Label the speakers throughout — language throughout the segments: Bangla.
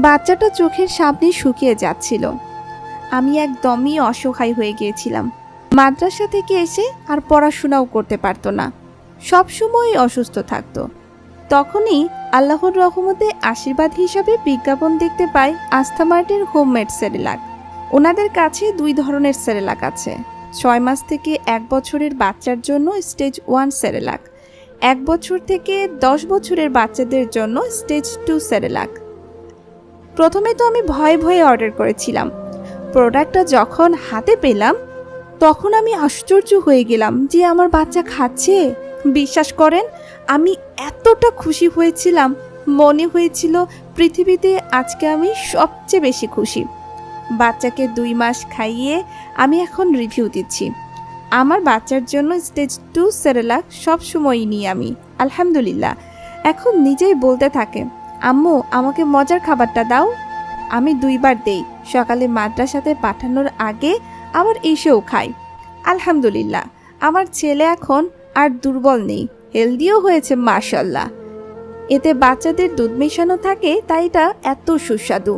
Speaker 1: বাচ্চাটা চোখের সামনে শুকিয়ে যাচ্ছিল। আমি একদমই অসহায় হয়ে গিয়েছিলাম। মাদ্রাসা থেকে এসে আর পড়াশোনাও করতে পারতো না, সবসময় অসুস্থ থাকতো। তখনই আল্লাহর রহমতে আশীর্বাদ হিসাবে বিজ্ঞাপন দেখতে পাই আস্থামার্টের হোমমেড সেরেলাক। ওনাদের কাছে 2 ধরনের সেরেলাক আছে। 6 মাস থেকে 1 বছরের বাচ্চার জন্য স্টেজ 1 সেরেলাক, 1 বছর থেকে 10 বছরের বাচ্চাদের জন্য স্টেজ 2 সেরেলাক। প্রথমে তো আমি ভয়ে ভয়ে অর্ডার করেছিলাম। প্রোডাক্টটা যখন হাতে পেলাম তখন আমি আশ্চর্য হয়ে গেলাম যে আমার বাচ্চা খাচ্ছে। বিশ্বাস করেন, আমি এতটা খুশি হয়েছিলাম, মনে হয়েছিল পৃথিবীতে আজকে আমি সবচেয়ে বেশি খুশি। বাচ্চাকে 2 মাস খাইয়ে আমি এখন রিভিউ দিচ্ছি। আমার বাচ্চার জন্য স্টেজ 2 সেরেলাক সবসময়ই নিই আমি, আলহামদুলিল্লাহ। এখন নিজেই বলতে থাকে, আম্মু আমাকে মজার খাবারটা দাও। আমি 2 বার দেই, সকালে মাদ্রাসাতে পাঠানোর আগে আবার এসেও খাই। আলহামদুলিল্লাহ, আমার ছেলে এখন আর দুর্বল নেই, হেলদিও হয়েছে মাশাআল্লাহ। এতে বাচ্চাদের দুধ মেশানো থাকে, তাই এটা এত সুস্বাদু।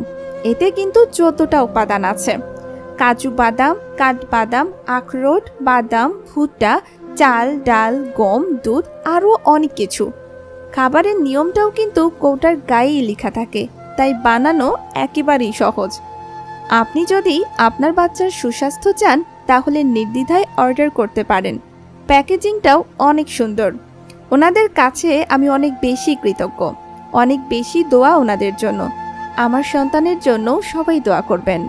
Speaker 1: এতে কিন্তু 14টা উপাদান আছে: কাজু বাদাম, কাঠবাদাম, আখরোট, বাদাম, ভুট্টা, চাল, ডাল, গম, দুধ, আরও অনেক কিছু। খাবারের নিয়মটাও কিন্তু কৌটার গায়েই লেখা থাকে, তাই বানানো একেবারেই সহজ। আপনি যদি আপনার বাচ্চার সুস্বাস্থ্য চান তাহলে নির্দ্বিধায় অর্ডার করতে পারেন। প্যাকেজিংটাও অনেক সুন্দর। ওনাদের কাছে আমি অনেক বেশি কৃতজ্ঞ, অনেক বেশি দোয়া ওনাদের জন্য। আমার সন্তানের জন্য সবাই দোয়া করবেন।